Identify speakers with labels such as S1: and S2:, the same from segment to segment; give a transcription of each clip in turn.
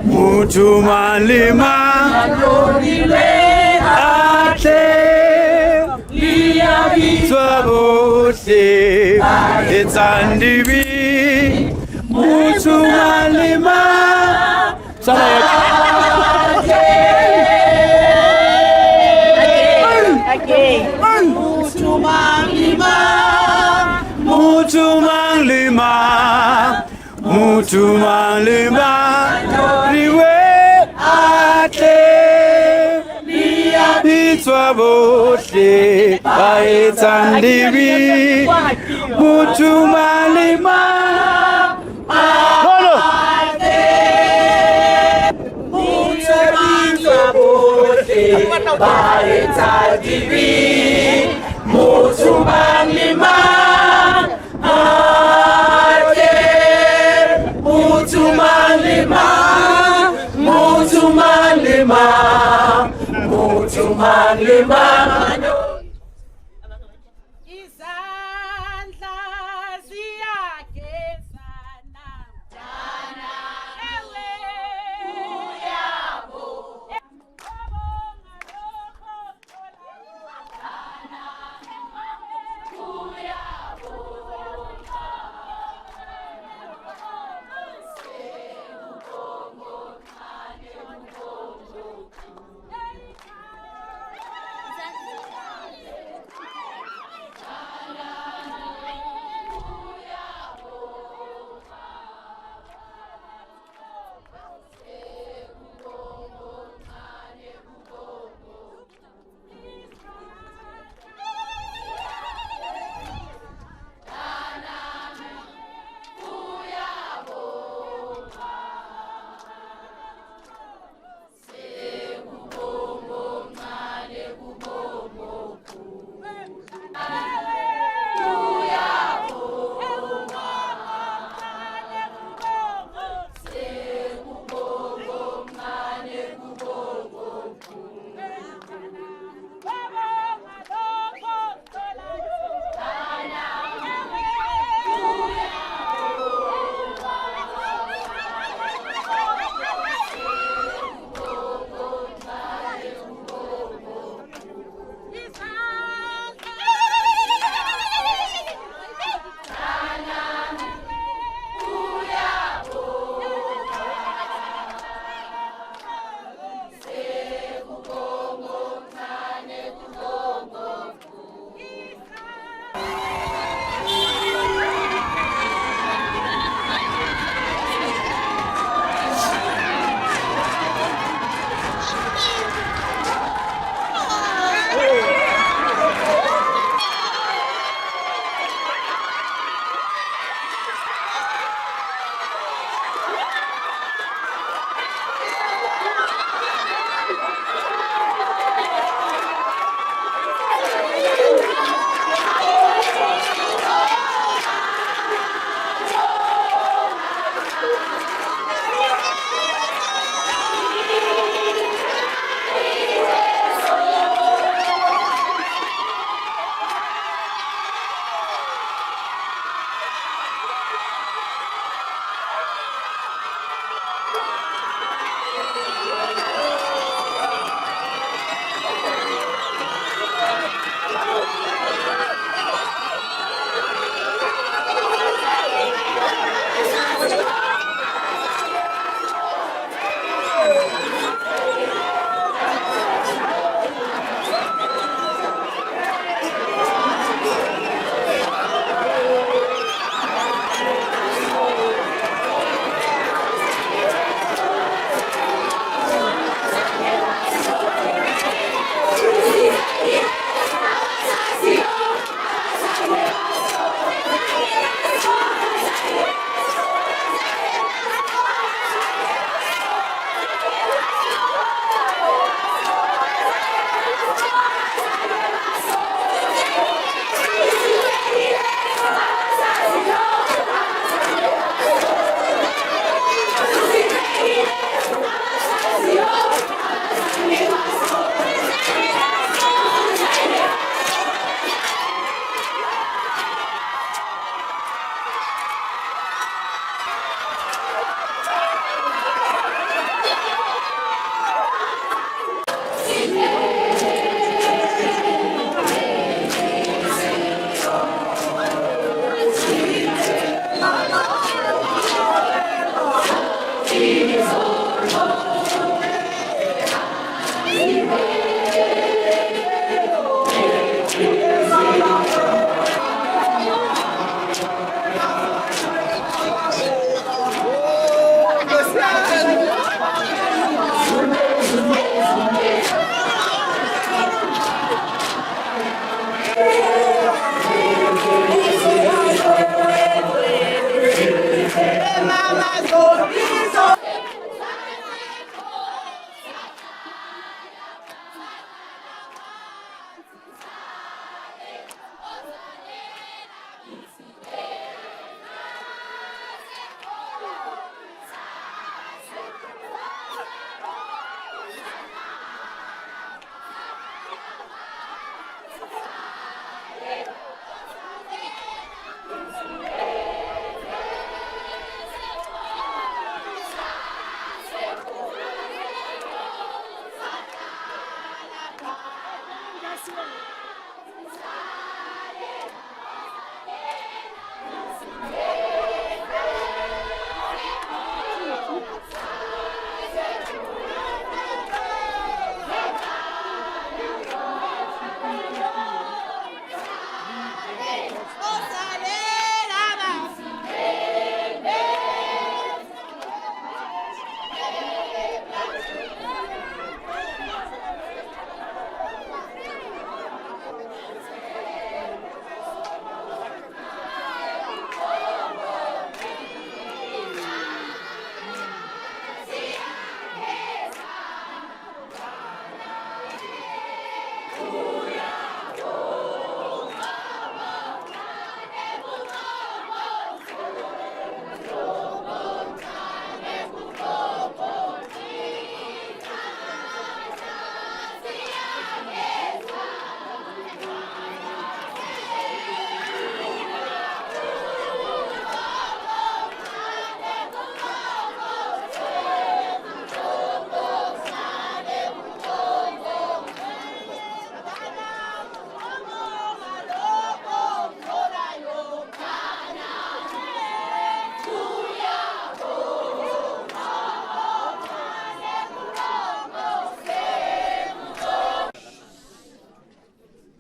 S1: Mutu malima ate Swabose Etsandibi Mutu malima Mutu malima riwe ate Itwa bote Baetandibi Mutu malima ate Itwa bote Baetandibi Mutu malima Mutu malima Izandla ziyagezana Dana ewe uyabo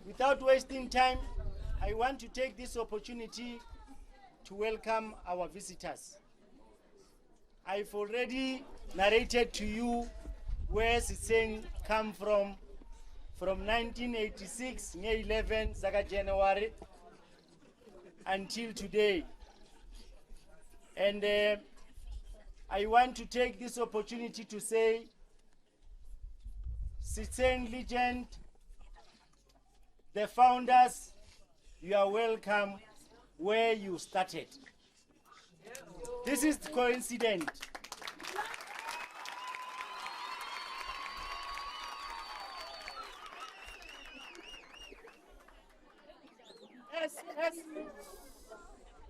S2: Without wasting time, I want to take this opportunity to welcome our visitors. I've already narrated to you where Setsheng come from 1986, May 11, January, until today. And I want to take this opportunity to say, Setsheng legend, the founders, you are welcome where you started. This is coincident.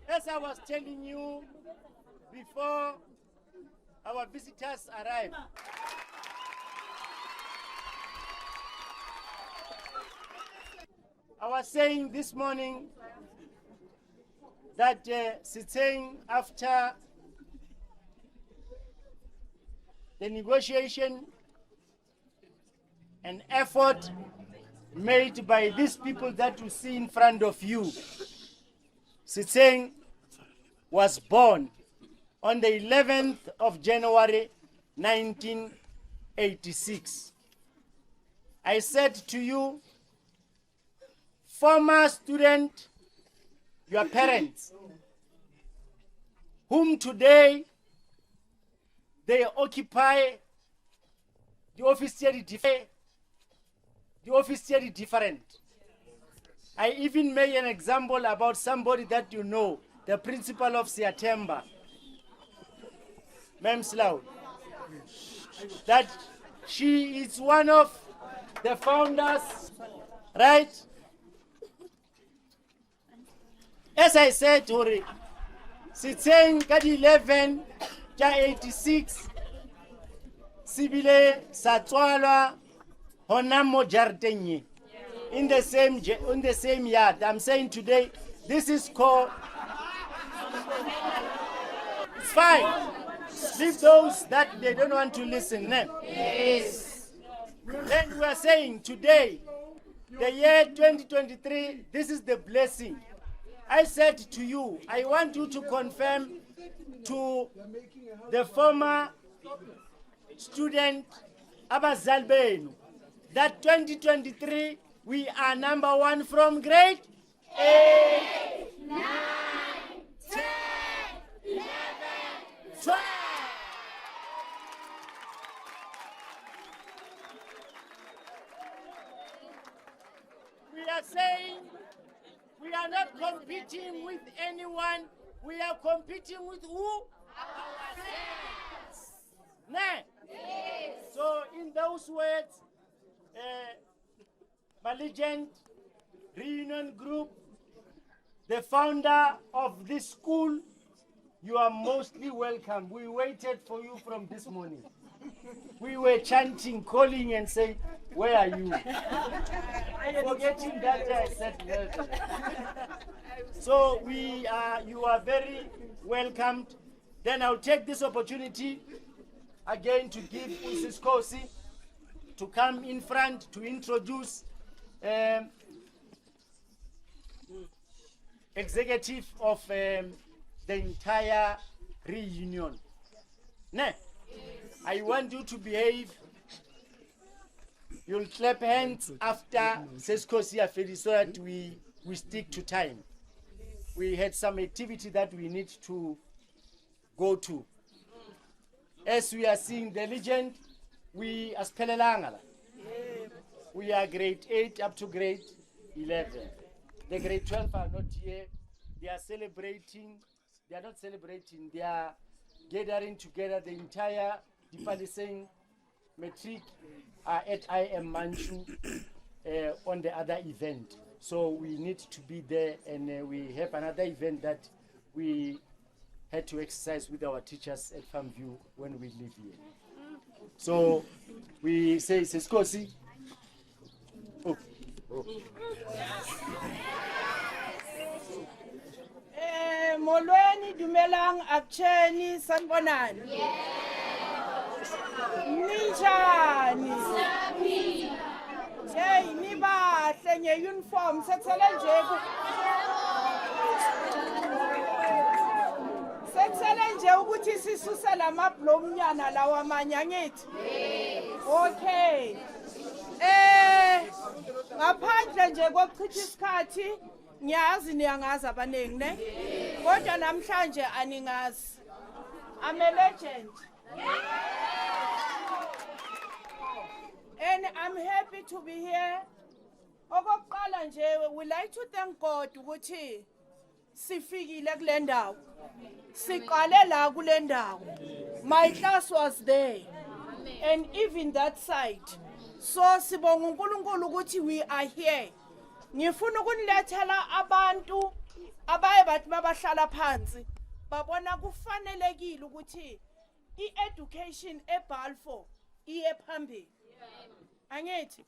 S2: As I was telling you before our visitors arrived, I was saying this morning that Setsheng, after the negotiation and effort made by these people that you see in front of you, Setsheng was born on the 11th of January 1986. I said to you, former student, your parents, whom today they occupy the officially different. I even made an example about somebody that you know, the principal of Siatemba, Ma'am Slough, that she is one of the founders, right? As I said, Tori, Setsheng ka 11 ka 86, Sibile Satswala Honamo Jardenye. In the same yard. I'm saying today, this is called, it's fine. Leave those that they don't want to listen. Yes. Then we are saying today, the year 2023, this is the blessing. I said to you, I want you to confirm to the former student abazali benu that 2023 we are number 1 from grade 8, 9, 10, 11, 12. We are saying we are not competing with anyone. We are competing with who? Ourselves. Nah. Yes. So in those words, Legend Reunion Group, the founder of this school, you are mostly welcome. We waited for you from this morning. We were chanting, calling and saying, where are you? Forgetting that I said welcome. So you are very welcomed. Then I'll take this opportunity again to give Mrs. Kosi to come in front to introduce executive of the entire reunion. Ne? I want you to behave. You'll clap hands after Seskosi Afedi so that we stick to time. We had some activity that we need to go to. As we are seeing the legend, we are Spelelangala. We are grade 8 up to grade 11. The grade 12 are not here. They are celebrating. They are not celebrating. They are gathering together. The entire Dipaliseng Metric are at IM Manchu on the other event. So we need to be there, and we have another event that we had to exercise with our teachers at Farmview when we live here. So we say, Seskosi. Oh.
S3: Molweni dumelang akcheni sanbonani. Ninjani. Hey, niba senye uniform setsele nje ukuthi sisuse lamablomnyana lawa manyangithi. Okay. Ngaphandle nje kokuchitha isikhathi ngiyazi niyangazi abaningi ne kodwa namhlanje aningazi. I'm a legend. And I'm happy to be here. Okokuqala nje we like to thank God ukuthi sifikile kule ndawo. Siqale la kule ndawo. My class was there. And even that side. So sibonga uNkulunkulu ukuthi we are here. Ngifuna ukunilethela abantu abaye bathi mabahlala phansi babona kufanelekile ukuthi i-education eBalfour iye phambili. Angithi?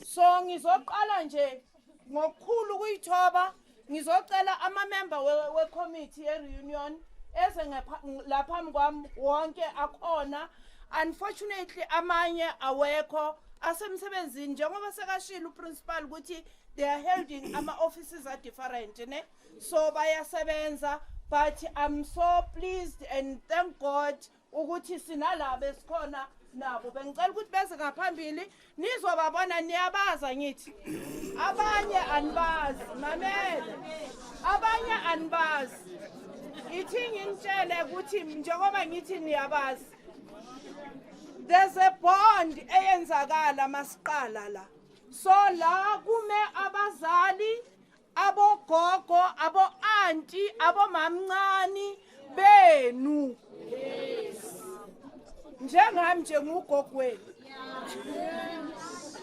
S3: So ngizoqala nje ngokukhulu ukuyithoba ngizocela ama-member we-committee ye-reunion eze laphambi kwami wonke akhona. Unfortunately amanye awekho asemsebenzini njengoba sekashilo uprincipal ukuthi they are holding ama-offices are different ne so bayasebenza but I'm so pleased and thank God ukuthi sinalabo esikhona nabo bengicela ukuthi bese ngaphambili nizobabona niyabaza ngithi abanye anibazi mamele abanye anibazi ithi ngintshele ukuthi njengoba ngithi niyabazi there's a bond eyenzakala masiqala la so la kume abazali abogogo abo-auntie abomamncane benu njengami nje ngugogweni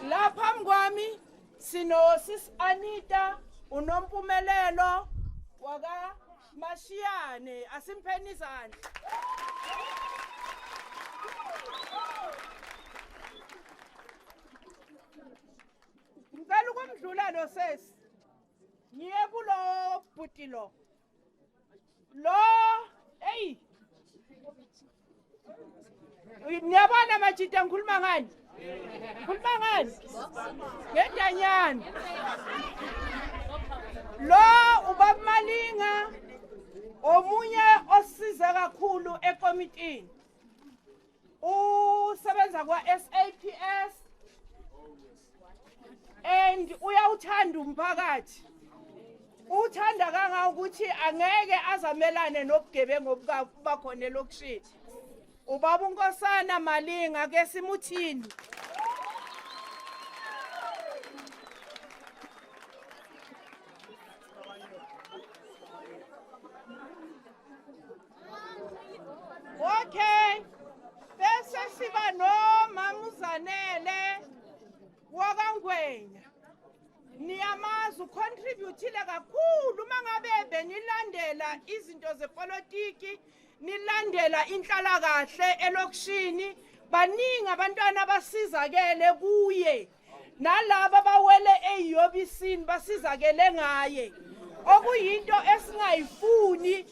S3: la phambi kwami sino sis Anita unompumelelo waka Mashiyane asimpheni izandla. Ngicela ukumdlula lo sesi. Ngiye kulo bhuti lo. Hey. Niyabona majita ngikhuluma ngani? Ngikhuluma ngani? Ngedanyana. Lo ubaba Malinga omunye osiza kakhulu ekomitini. Usebenza kwa SAPS and uyawuthanda umphakathi. Uthanda kanga ukuthi angeke azamelane nobugebengu obubakhona elokushini. Ubaba uNkosana Malinga ke simuthini. Okay. Bese siba no Mamuzanele wakangwenya. Niyamazi ucontributile kakhulu mangabe benilandela izinto zepolitiki, nilandela inhlalakahle elokishini, baningi abantwana abasizakele kuye. Nalabo bawele eyobisini basizakele ngaye. Okuyinto esingayifuni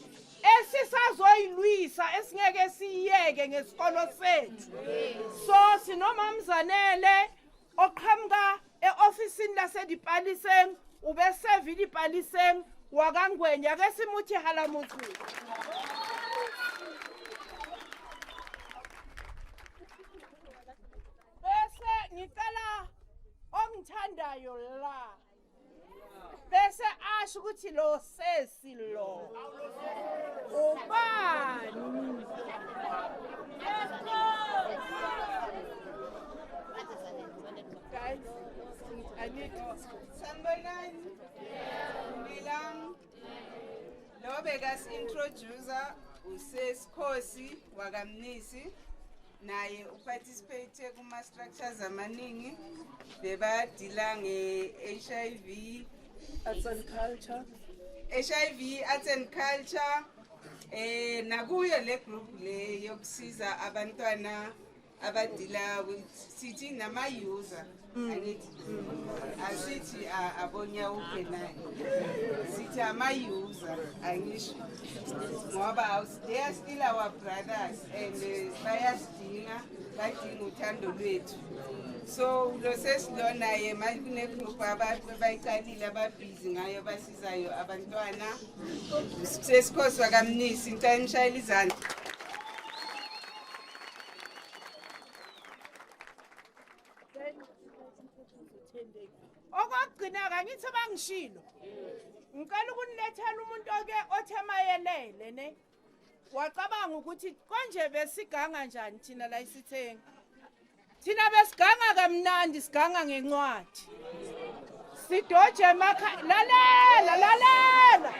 S3: esisazoyilwisa esingeke siyeke ngesikolo sethu. So sinomamzanele oqhamuka e-ofisini lasedipaliseng ubesevile ipaliseng wakangwenya ke simuthi halamuthi. Bese ngicela ongithandayo la. Bese asho ukuthi lo sesi lo. Ubani? Guys, I need
S4: Sanibonani. Milam. Lo bekas introducer usesikhosi wakamnisi naye uparticipate kuma structures amaningi bebadila nge-HIV
S3: Arts and Culture.
S4: HIV Arts and Culture nakuyo le group le yokusiza abantwana abadila with sithi nama user angithi asithi abonya uphela sithi ama user angisho ngoba they are still our brothers and bayasidinga badinga uthando lwethu. So lo sesilona ye manje kune group abayiqalile ababhizi ngayo basizayo abantwana sesikhosi wakamnisi intayimshayela izandla.
S3: Okugcina kangithi bangishilo. Ngicela ukunilethela umuntu oke othemayelele ne. Wacabanga ukuthi konje besiganga njani thina la iSetsheng. Thina besiganga kamnandi siganga ngencwadi. Sidoje emakha lalela.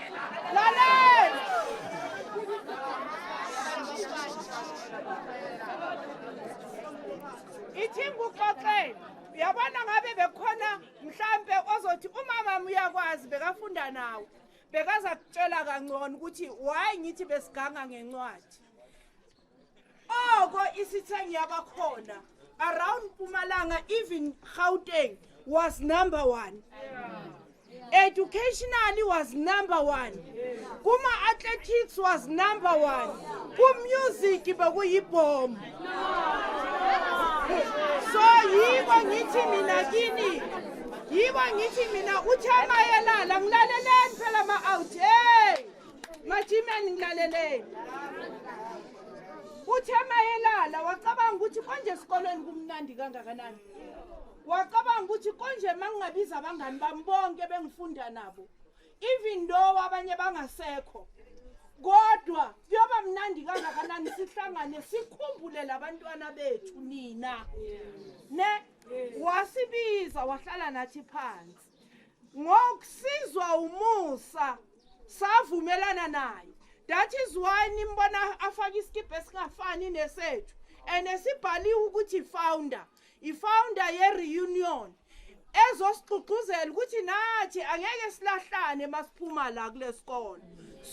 S3: Ithi nguxoxela. Uyabona ngabe bekhona mhlambe ozothi umama uyakwazi bekafunda nawe. Bekaza kutshela kangcono ukuthi why ngithi besiganga ngencwadi. Oko iSetsheng yabakhona around Mpumalanga, even Gauteng was number 1. Educationally was number 1. Kuma athletics was number 1. Kum music bekuyibomb. So yibo ngithi mina kini. Yibo ngithi mina uthemayelala ngilaleleni phela ma out. Hey! Majimeni ngilaleleni. Uthemayelala wacabanga ukuthi konje esikolweni kumnandi kangakanani. Wacabanga ukuthi konje mangingabiza abangani bami bonke bengifunda nabo. Even though abanye bangasekho. Kodwa kuyoba mnandi kangakanani sihlangane sikhumbule labantwana bethu nina. Ne wasibiza wahlala nathi phansi. Ngokusizwa umusa savumelana naye. That is why nimbona afaka iskipa esingafani nesethu. And esibhaliwe ukuthi founder. I-founder ye-reunion. Ezosixuxuzela ukuthi nathi angeke silahlane masiphuma la kule sikole.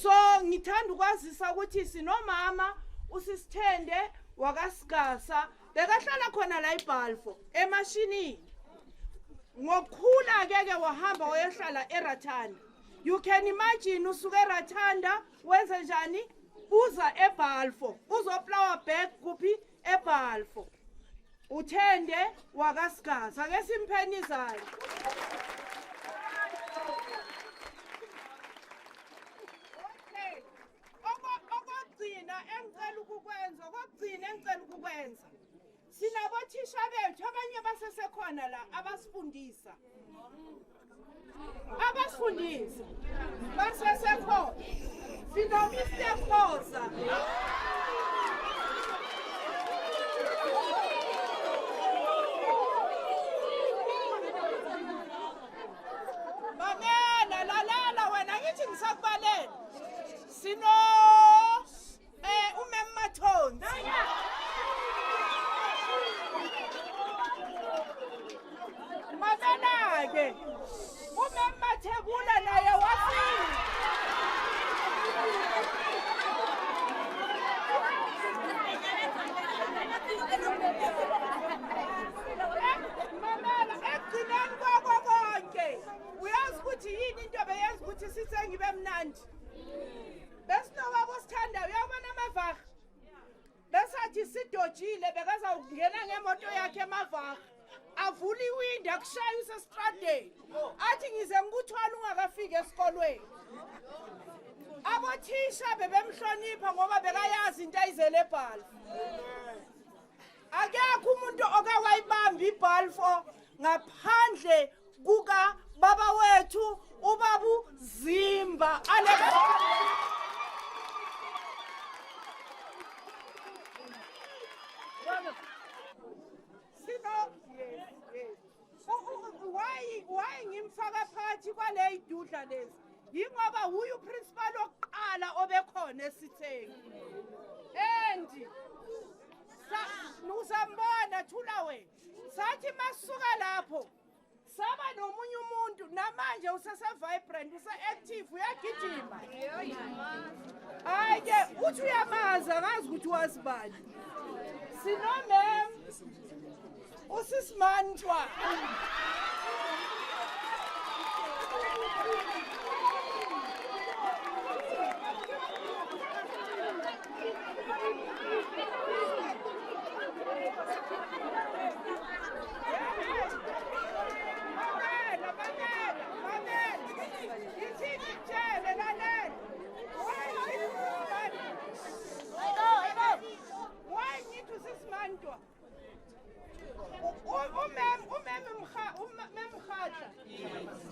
S3: So ngithanda ukwazisa ukuthi sinomama usisithende wakasigasa bekahlala khona la eBalfour emashinini. Ngokukhula keke wahamba wayehlala eRathanda. You can imagine usuke eRathanda wenze njani uza eBalfour uzoplower back kuphi eBalfo. Uthende wakasigaza ake simpheni izandla. Okay. Okugcina engicela ukukwenza. Sinabothisha bethu abanye basesekhona la abasifundisa. Basesekhona. Sinomr Khoza. Mamela lalala wena ngithi ngisakubalela. Sino umemmathonzi. Mamela ke umemmathebula naye wafika. Mamela ekugcineni konke uyazi ukuthi yini into beyenza ukuthi Setsheng ibe mnandi. Besinobaba osithandayo uyabona amavaga. Besathi sidojile bekazawungena ngemoto yakhe emavaga. Avula iwindi akushaya usestradeni. Athi ngize ngikuthwala ungakafika esikolweni. Abothisha bebemhlonipha ngoba bekayazi into ayizele eBalfo. Akekho umuntu okawayibamba iBalfo ngaphandle kuka baba wethu ubabu Zimba why ngimfaka phakathi kwale idudla lezi yingoba huyu principal oqala obekhona eSetsheng and nusambona thula wena sathi masuka lapho saba nomunye umuntu namanje usese vibrant use-active uyagijima hayi ke uthi uyamazi angazi ukuthi wasibani sinomem usisimantwa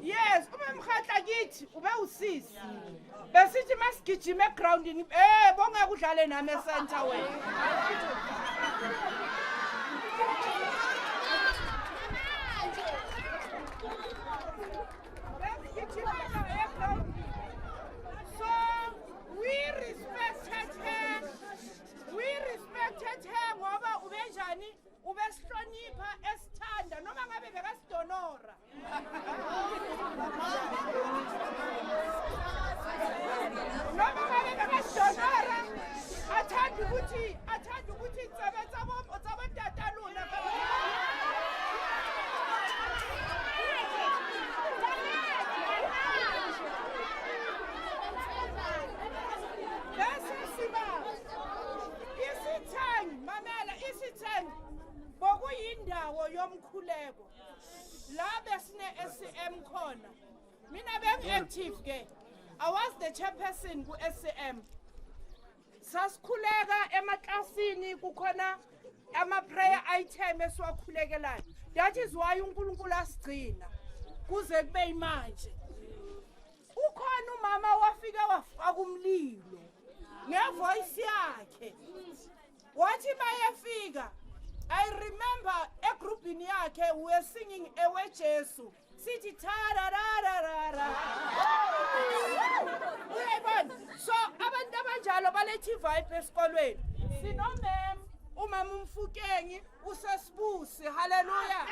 S3: Yes, umemkhatla kithi ube usisi. Besithi masigijima egroundini bonke kudlale nami eCenter wena. So we respected her ngoba ubenjani ubesihlonipha esithanda noma ngabe bekasidonora. Noma ngabe bekasidonora athanda ukuthi insebenza zabantatalula. Setsheng bokuyindawo yomkhuleko la besine SCM khona mina beng-active ke I was the chairperson ku SCM sasikhuleka emaklasini kukhona ama-prayer item esiwakhulekelayo that is why uNkulunkulu asigcina kuze kube imanje ukhona umama wafika wafaka umlilo ngevoice yakhe wathi mayefika I remember egroupini yakhe we were singing ewe Jesu sithi tarararara uyayibona so abantu abanjalo balethi vibe esikolweni sinomem umama umfukengi usesibusi haleluya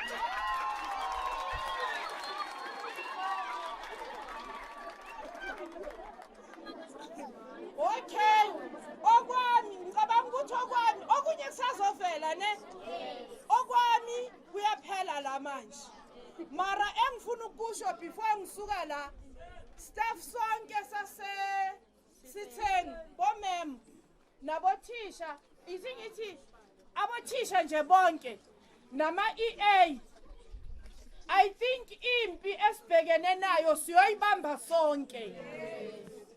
S3: okay okwami ngicabanga ukuthi okwami okunye kusazovela ne okwami kuyaphela la manje mara engifuna ukusho before ngisuka la staff sonke sase Setsheng bomem nabothisha ithi ngithi abothisha nje bonke nama EA I think impi esibhekene nayo siyoyibamba sonke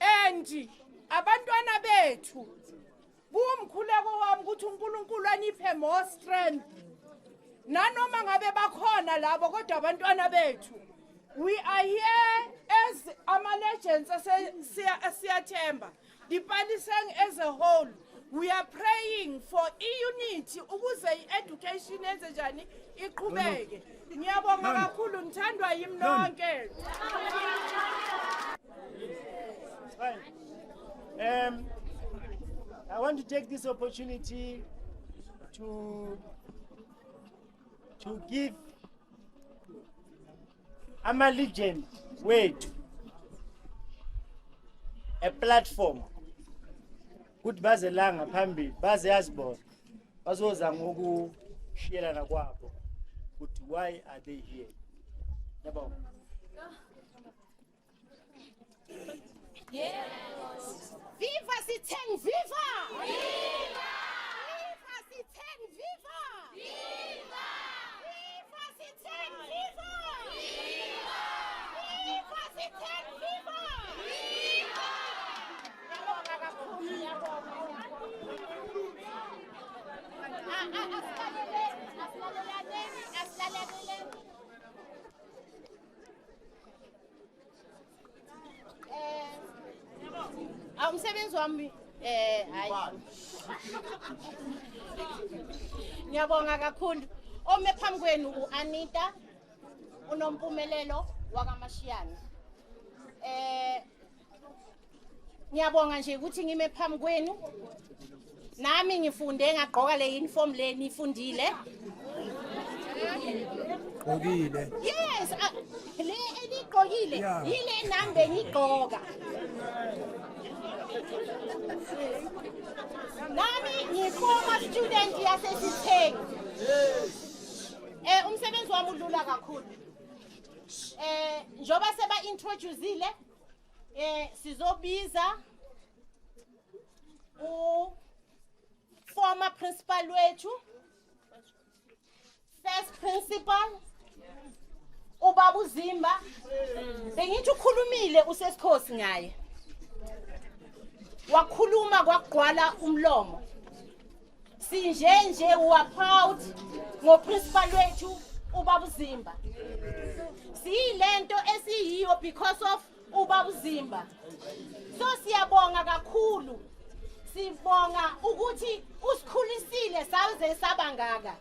S3: and abantwana bethu kumkhuleko wami ukuthi uNkulunkulu aniphe more strength nanoma ngabe bakhona labo kodwa abantwana bethu we are here as ama-legends siyathemba the PLOUGHING as a whole we are praying for i-unity ukuze i-education yenze njani iqhubeke ngiyabonga kakhulu ngithandwa yimi nonke
S2: I want to take this opportunity to give ama-legend wethu a platform ukuthi baze la ngaphambili baze yazibona bazoza ngokushiyelana kwabo ukuthi why are they here. Yabonga.
S3: Yes. Viva Setsheng, viva! Viva! Viva Setsheng, viva! Viva! Viva Setsheng, viva! Viva! Viva Setsheng, viva! Viva! Ngiyabonga kakhulu, ngiyabonga. Asilaleleni. Umsebenzi wami hayi ngiyabonga kakhulu ome phambi kwenu uAnita unompumelelo wakaMashiyane ngiyabonga nje ukuthi ngime phambi kwenu nami ngifunde ngagqoka le uniform le nifundile
S5: Gqokile.
S3: Yes le enigqokile yile nambe ngigqoka nami ngi-former student yaseSetsheng umsebenzi wami udlula kakhulu njoba seba introduceile sizobiza former principal wethu first principal ubaba uZimba bengithi ukhulumile usesikhosi ngaye wakhuluma kwagqwala umlomo sinje we are proud ngoprincipal wethu ubaba uZimba siyilento esiyiyo because of ubaba uZimba so siyabonga kakhulu sibonga ukuthi usikhulisile saze sabangaka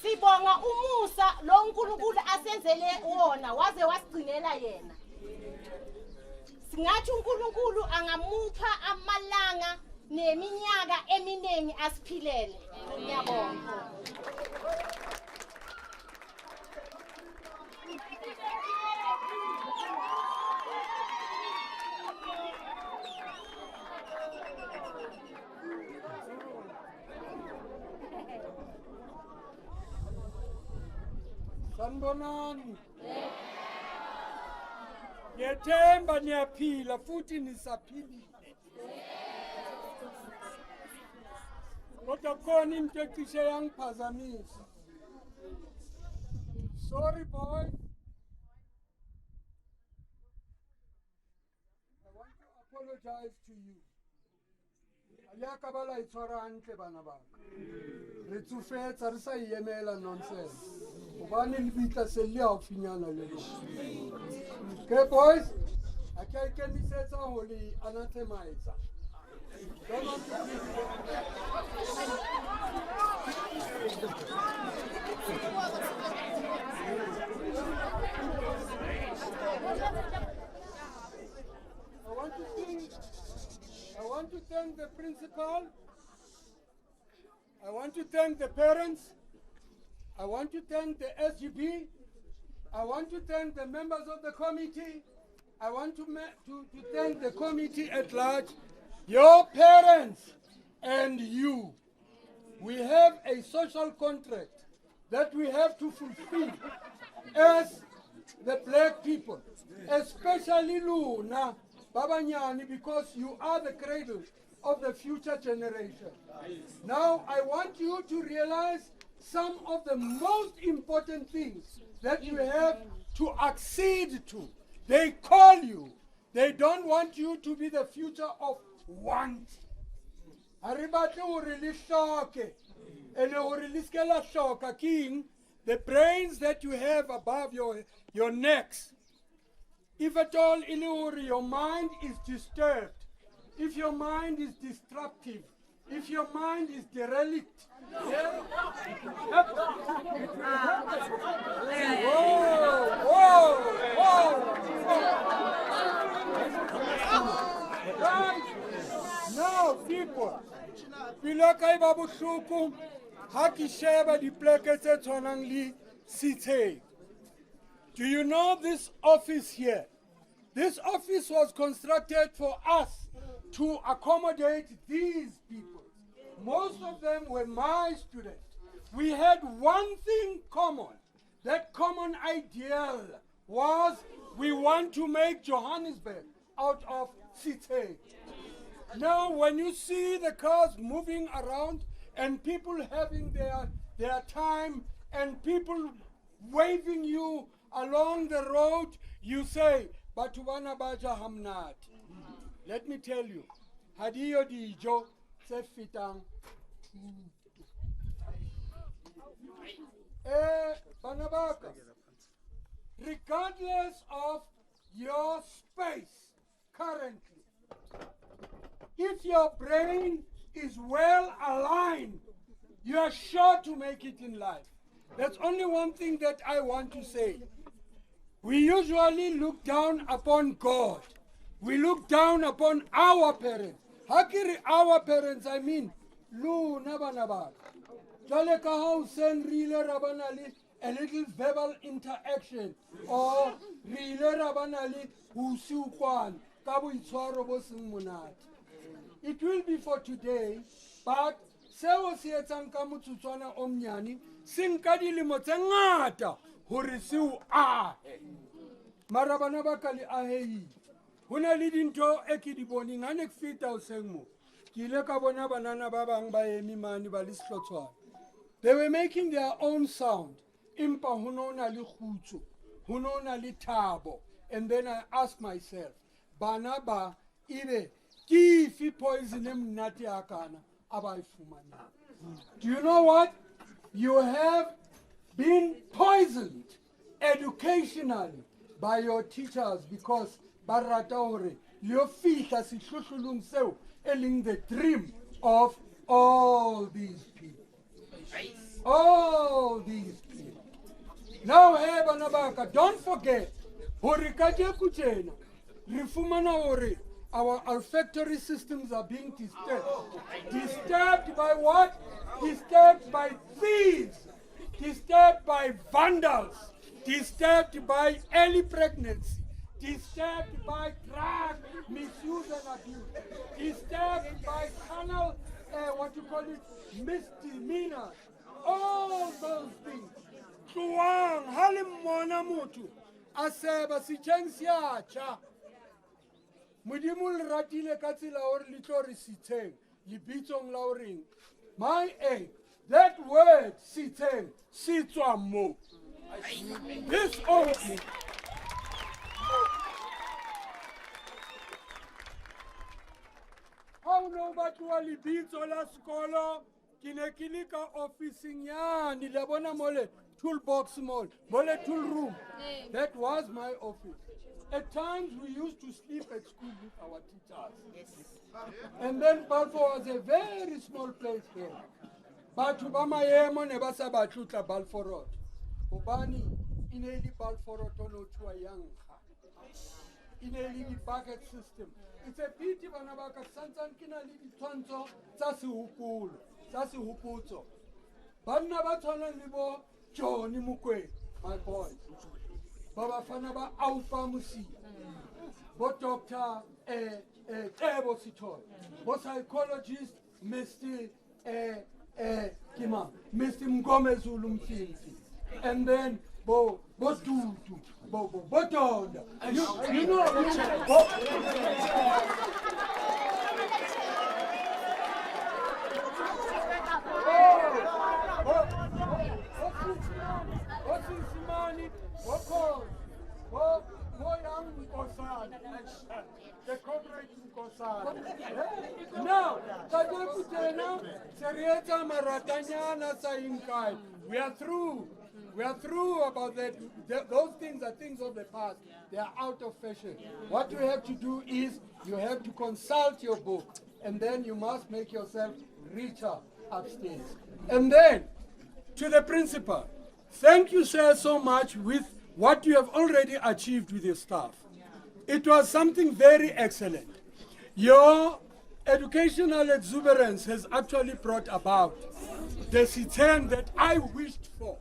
S3: sibonga umusa lo uNkulunkulu asenzele wona waze wasigcinela yena singathi uNkulunkulu angamupha amalanga neminyaka eminingi asiphilele ngiyabonga
S5: Sanibonani. Ngiyethemba niyaphila futhi nisaphilile. Kodwa khona into ecishe yangiphazamisa. Sorry boy. I want to apologize to you. Ayaka bala itshwara hantle bana ba ka. Re tsofetsa re sa iemela nonsense. Ubani libitla se le haufinyana le lo. Okay boys, a Kay2KayMedia holi anathemize. Don't want to I want to thank the principal. I want to thank the parents. I want to thank the SGB. I want to thank the members of the committee. I want to thank the committee at large. Your parents and you. We have a social contract that we have to fulfill as the black people, especially Luna, Babanyani, because you are the cradle of the future generation. Now, I want you to realize some of the most important things that you have to accede to. They call you. They don't want you to be the future of want. The brains that you have above your necks. If at all your mind is disturbed, if your mind is destructive, if your mind is derelict, yeah? Right? Now, people, Pilakai Babu Shuku, Haki Sheba di Plekete Tonangli Site. Do you know this office here? This office was constructed for us to accommodate these people. Most of them were my students. We had one thing common. That common ideal was we want to make Johannesburg out of Setsheng. Now, when you see the cars moving around and people having their time and people waving you along the road, you say, Batubana Baja Hamnat. Let me tell you, Hadiyo Dijo, Sefitang. Banabaka, regardless of your space currently, if your brain is well aligned, you are sure to make it in life. That's only one thing that I want to say. We usually look down upon God. We look down upon our parents. Hakiri our parents, I mean, Lu Nabanaba. Jaleka Hausen Rile Rabanali, a little verbal interaction. Or Rile Rabanali, Usu Kwan, Kabu Itwarobosing Munat. It will be for today, but Sewo Sietang Kamutswana Omnyani, Sinkadi Limotangata, who receive Marabanabakali Aheyi. Huna leading to Ekidiboni, Nanek Fita Sengmo. Kileka Bonabanana Babang by Mimani Balislotwa. They were making their own sound. Impa Hunona li Hutu, Hunona li Tabo. And then I asked myself, Banaba Ibe, Kifi poisonem Nati Akana, Abai Fumana. Do you know what? You have been poisoned educationally by your teachers because Barataore, your feet as it so telling the dream of all these people. All these people. Now, Banabaka, don't forget, Horikaja Kuchena, Rifumana Ore, our olfactory systems are being disturbed. Disturbed by what? Disturbed by thieves. Disturbed by vandals. Disturbed by early pregnancy. Disturbed by drug misuse and abuse. Disturbed by carnal, misdemeanors. All those things. Tuang halim mona mutu. Aseba si chengsia cha. Mudimul ratile katila or litori siteng. Libitong lauring. My aim. That word siteng. Sitwa mo. This only. How no batuali bito la skola kinekilika officing ya nilabona mole toolbox mole mole tool room. That was my office. At times we used to sleep at school with our teachers. Yes. And then Balfour was a very small place here. But Obama yemo nebasa batutla Balfour. Obani ineli Balfour tono to a young. Ineli bucket system. It's a pity Banabaka Sansan Kina Lidi Tonto, Sasi Hukul, Sasi Hukuto. Banabatona Libo, Johnny Mukwe, my boy. Baba Fanaba Alpha Musi. But Doctor Tebo Sitoy. But psychologist, Mr. Kima, Mr. Mgomez Ulumfi. And then Bo Tutu. Botonda. You know. side. Now, we are through. We are through about that. Those things are things of the past. They are out of fashion. What you have to do is you have to consult your book, and then you must make yourself richer upstairs. And then, to the principal, thank you, sir, so much with what you have already achieved with your staff. It was something very excellent. Your educational exuberance has actually brought about the Setsheng that I wished for.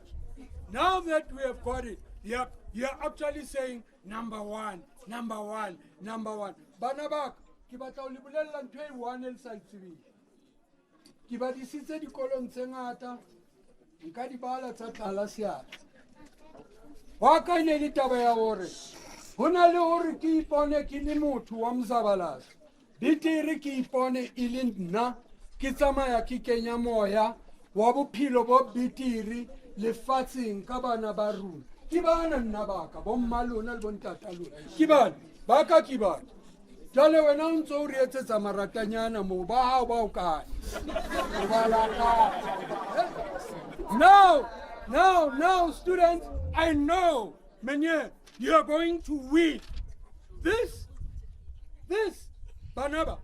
S5: Now that we have got it, you're actually saying number one, number one, number one. Banabak, ki batla ho le bolella ntho e one e le sa itsebeng. Ki ba disitse dikolong tse ngata, nka di bala tsa tlala seatla. Wa ka ne le taba ya hore ho na le hore ke ipone ke le motho wa Mzabalaza. Betere ke ipone e le nna ke tsamaya ke kenya moya wa bophelo bo betere lefatsheng ka bana ba rona. Ke bana nna baka bo mmalona le bontata lona. Ke bana baka ke bana. Jale wena o ntso o re etsetsa maratanyana moo ba hao ba o kae. Now, students, I know, Menye, you are going to win. This, Banaba,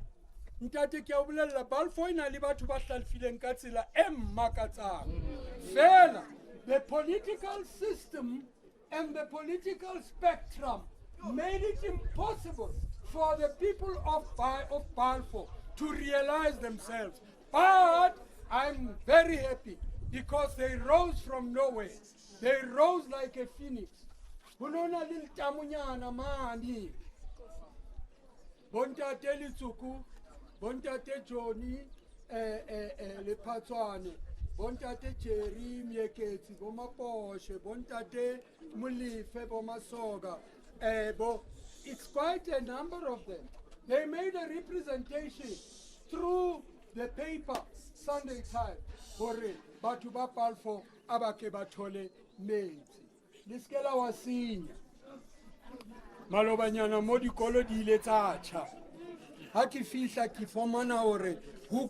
S5: ntate ke a bolela Balfour ina le batho ba hlalefileng ka tsela e mmakatsang. Fela, the political system and the political spectrum made it impossible for the people of Balfour to realize themselves. But I'm very happy because they rose from nowhere. They rose like a phoenix. Bunona lil tamunyana mani. Bontate Litsuku, Bontate Johnny, le Patswane, Bontate Cherry, Mieketi, Boma Porsche, Bontate Mulife, Boma Soga, it's quite a number of them. They made a representation through the paper, Sunday Times, for it, Batuba Palfo, Abake Batole, Mate. Liskela was senior. Malobanyana mo dikolo di ile tsa tjha ha ke fihla ke fomana hore ho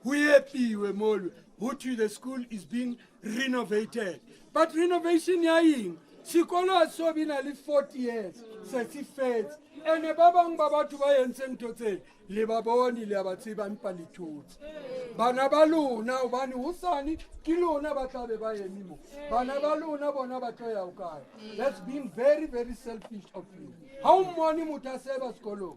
S5: epiwe molo ho to the school is being renovated, but renovation ya eng sekolo ha so bina le 40 years se se fetse ene ba bang ba batho ba yentseng ntho tse le ba bone le ba tseba mpa le thotse bana ba lona hobane hosane ke lona ba tla be ba eme mo bana ba lona bona ba tlo ya o kae. That's been very, very selfish of you. How many mutaseba skolo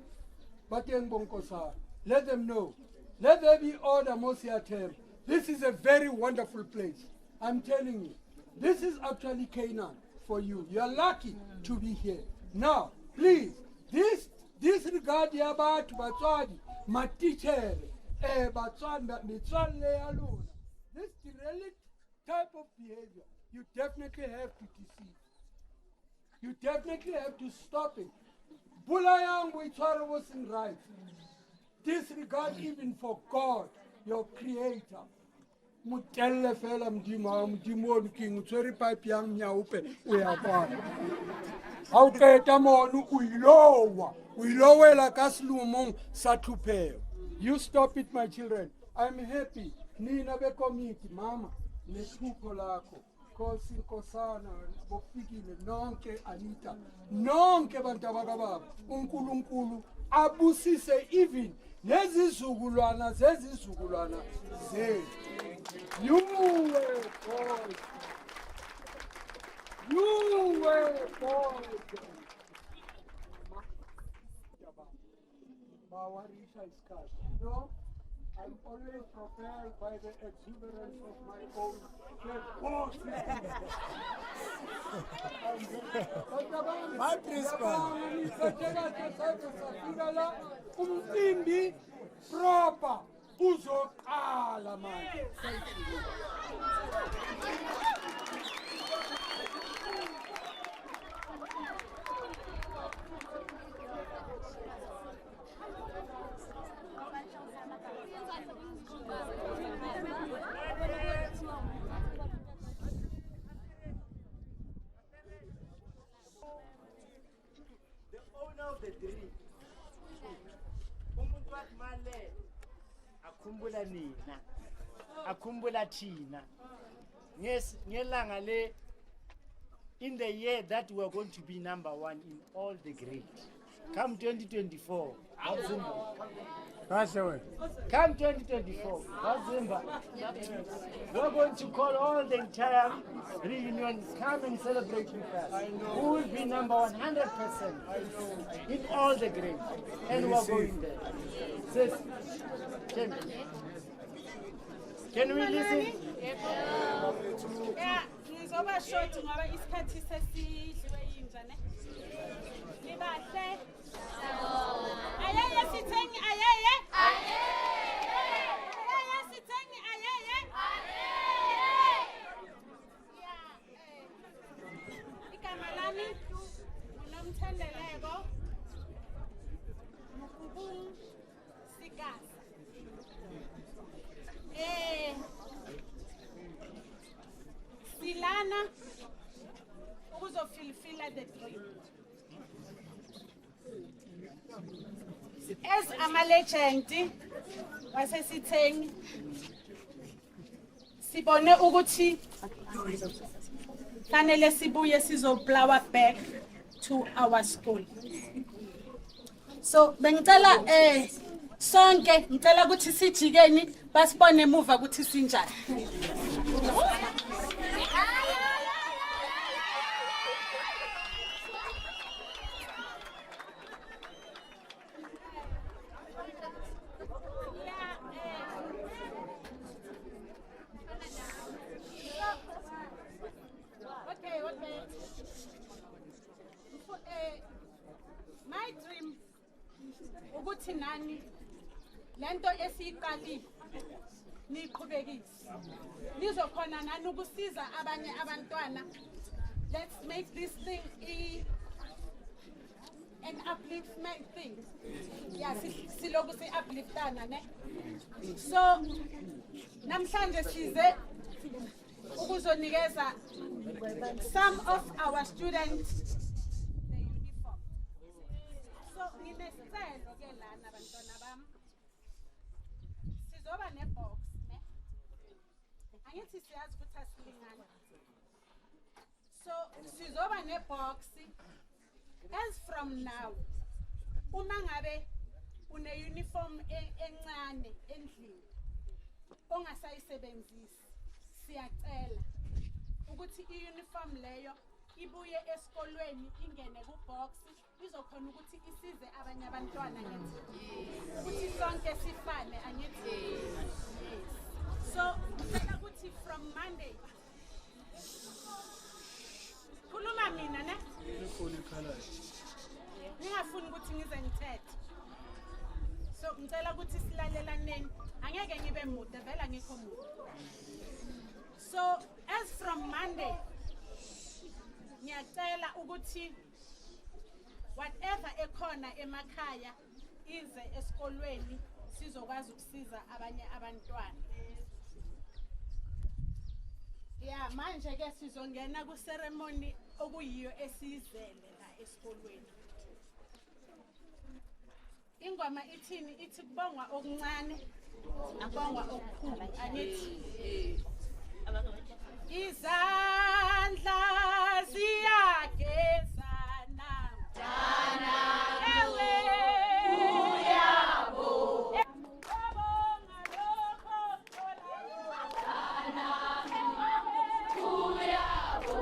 S5: bateng bonkosana, let them know, let there be order Mosiatem. This is a very wonderful place. I'm telling you, this is actually Canaan for you. You are lucky to be here. Now, please, this regard yabat batswadi my teacher this derelict type of behavior you definitely have to deceive. You definitely have to stop it. Bulayang wichara wasn't right. Disregard even for God, your creator. Mutelle fela mdimo king tswere pipe yang nyaupe uya bana. Awuketa monu uyilowela kasilumong sathupeo. You stop it, my children. I'm happy. Nina be committee, mama, netuko lako. Kosi nkosana, bofikile, nonke Anita, nonke bantabagababa, unkulunkulu, abusise even, nezizugulwana, ze. You were born. You were born. Mawarisha is cash. You know, I'm always propelled by the exuberance of my own
S1: My principal.
S5: Umcimbi proper uzoqala manje.
S2: The owner of the dream. akhumbula nina akhumbula thina ngelanga le in the year that we are going to be number 1 in all the grades. Come 2024, come 2024, we're going to call all the entire reunions, come and celebrate with us. Who will be number 100% in all the grades, and we're going there. Sis, can we listen?
S3: Yeah, ngizoba short ngoba isikhathi sesidliwe yinja ne. Libahle. Ayeye Setsheng ayeye. Ayeye Setsheng ayeye. Yeah. Igama lami unomthendeleko. Mukubung Sigasa. Silana ukuzofulfilla the dream. As ama-legend wase-Setsheng sibone ukuthi fanele sibuye sizoplough back to our school. So bengicela sonke ngicela ukuthi sijikeni basibone emuva ukuthi sinjani. My dream ukuthi nani lento esiyiqalile niqhubekise nizokhona nani ukusiza abanye abantwana. Let's make this thing an upliftment thing. Yeah, siloku si upliftana ne. So namhlanje size ukuzonikeza some of our students the uniform. So nginesicelo ke lana abantwana bami. Sizoba nebox ne. Angithi siyazi ukuthi asilingani. So sizoba nebox. As from now, uma ngabe une uniform encane endlini ongasayisebenzisi, siyacela ukuthi i-uniform leyo ibuye esikolweni ingene ku-box izokhona ukuthi isize abanye abantwana ngithi ukuthi sonke sifane angithi. So ngicela ukuthi from Monday khuluma mina ne ningafuni ukuthi ngize ngithethe. So ngicela ukuthi silalelaneni angeke ngibe mude vela ngikho mude. So as from Monday ngiyacela ukuthi whatever ekhona emakhaya ize esikolweni sizokwazi ukusiza abanye abantwana. Yeah, manje ke sizongena ku ceremony okuyiyo esizele la esikolweni. Ingoma ithini ithi kubongwa okuncane abongwa okukhulu angithi izandla ziyagezana dana ewe uyabo abonga lokho dana uyabo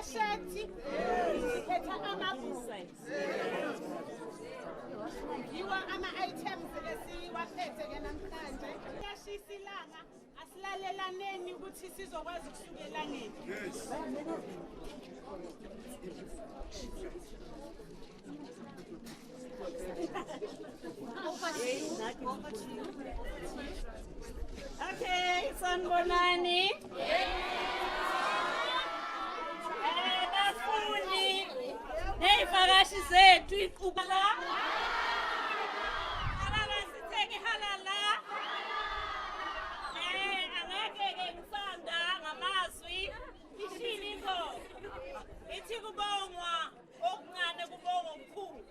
S3: amashati, sikhetha amabhulu. Yiwa ama-items esiwaphethe ke namhlanje. Kuyashisa ilanga, asilalelaneni ukuthi sizokwazi ukusuka elangeni.
S6: Okay, sanibonani. Bafundi ney'vakashi zethu iqubala ababasithenge halala. Angeke-ke ngisanda ngamazwi ishini inkosi ithi kubongwa okuncane kubongwa okukhulu.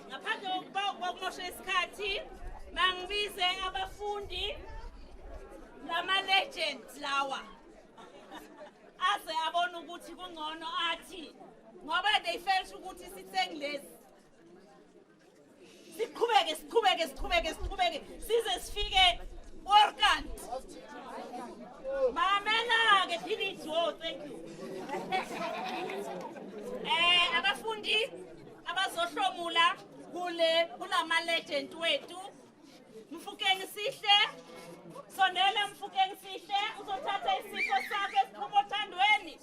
S6: Ngaphandle kokumosha isikhathi mangibize abafundi lama-legends lawa aze abone ukuthi kungcono athi ngoba they felt ukuthi sisengilesi siqhubeke size sifike orkant. Mamela-ke philithi, oh thank you. Abafundi abazohlomula kulama-legend wethu, Mfukeng Sihle, sondela Mfukeng Sihle, uzothatha isipho sakho esiphuma othandweni.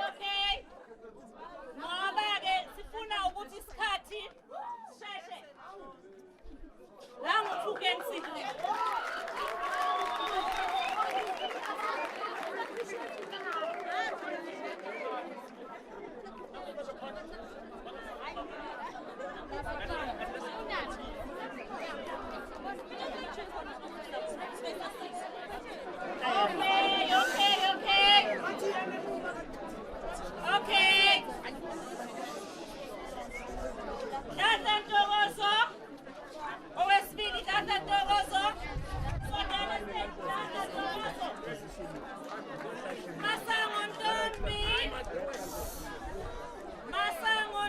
S6: Okay. Ngoba-ke sifuna ukuthi isikhathi sheshe. La Mfukeng Sihle. Okay. Tata Ntokozo. Owesibili Tata Ntokozo. Sondela Tata Ntokozo. Masango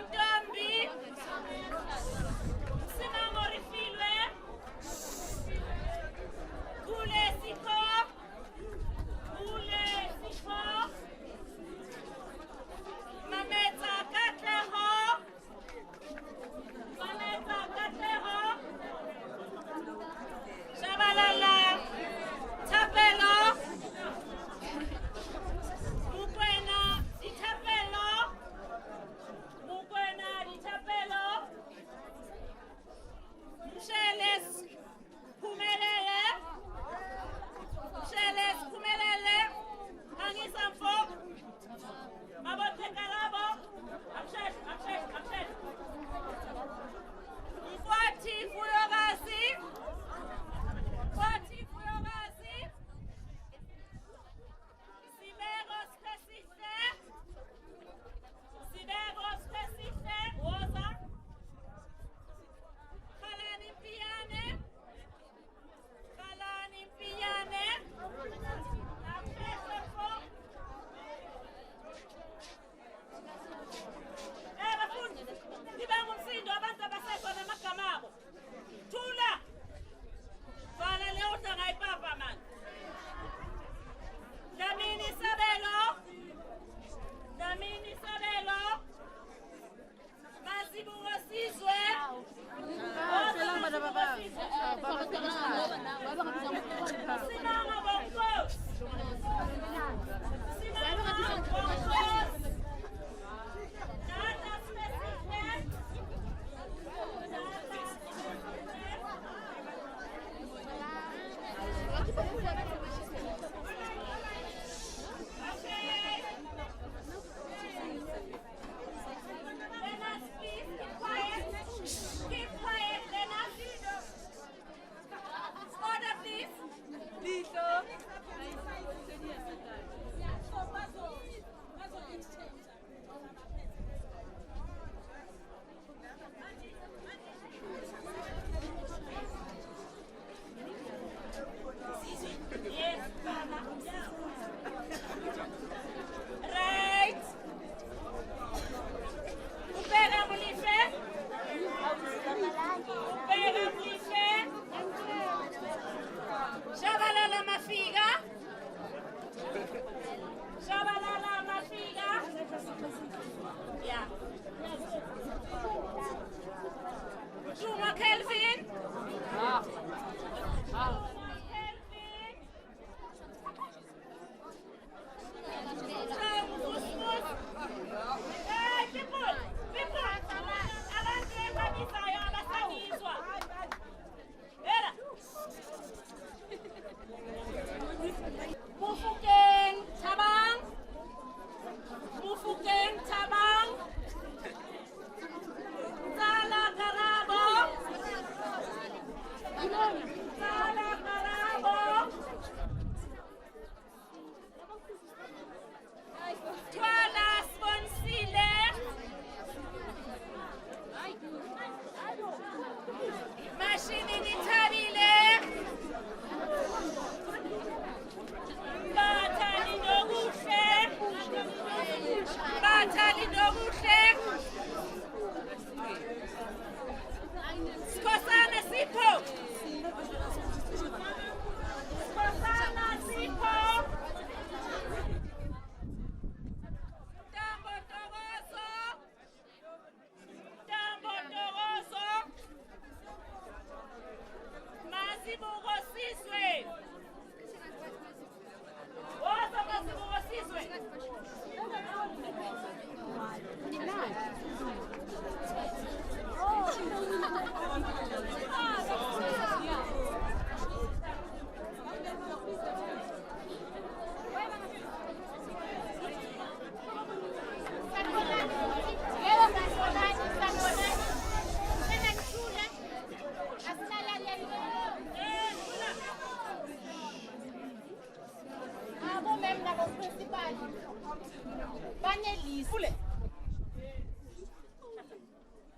S6: Ntombi. Shabalala mafika. Shabalala mafika. Yeah. Juma Kelvin. Mufukeng Tabang. Sala Karabo. Sala Karabo. Twala Sponsile. Mashini Nitabile. Batali Noguche. Batali Noguche. Skosana Sipo. Skosana Sipo. Tambo Togoso. Tambo Togoso. Masibugo Siswe. Ozo Masibugo Siswe.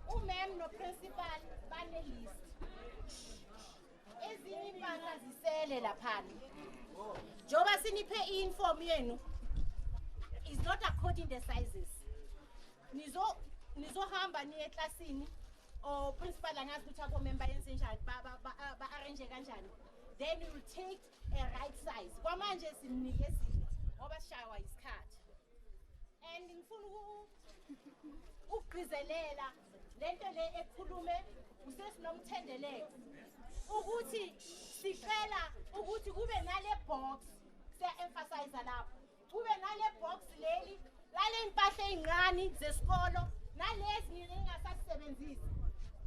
S7: Umem no principal panelist. Ezinye impahla zisele laphana. Joba siniphe i-inform yenu is not according the sizes. Nizohamba niye eklasini or principal angazi ukuthi abo member yenze njani ba arrange kanjani. Then you will take a right size. Kwamanje simnike sini ngoba sishaywa isikhathi. And ngifuna ukugcizelela lento le ekhulume usesinomthendeleko ukuthi sicela ukuthi kube nale box siya-emphasize lapho kube nale box leli lale impahla ezincane zesikolo nalezi ningasasebenzisi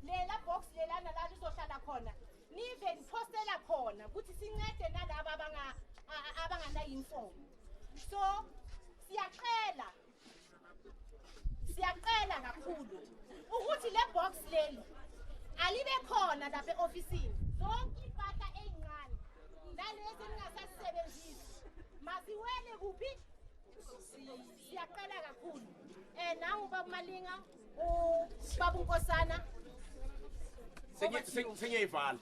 S7: lela box lelana la lizohlala khona nive nipostela khona ukuthi sincede nalabo abangana uniform. So siyaqela kakhulu ukuthi le box leli alibe khona lapha e-ofisini zonke impahla ezincane nalezi ningasasebenzisi masiwele kuphi siyaqela kakhulu nangu baba Malinga ubaba uNkosana
S8: sengiyivala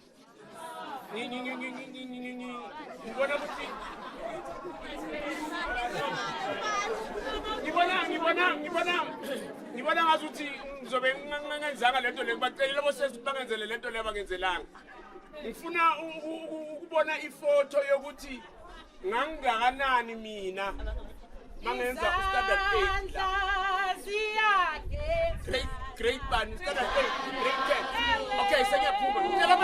S8: ngibona ukuthi ngibona ngazuthi ngizobe ngangenzanga lento le ngibacelile bose bangenzele lento le bangenzelanga ngifuna ukubona ifoto yokuthi ngangakanani mina mangenza standard 8 la grade band standard 8 grade 10 okay sengiyaphuma ngicela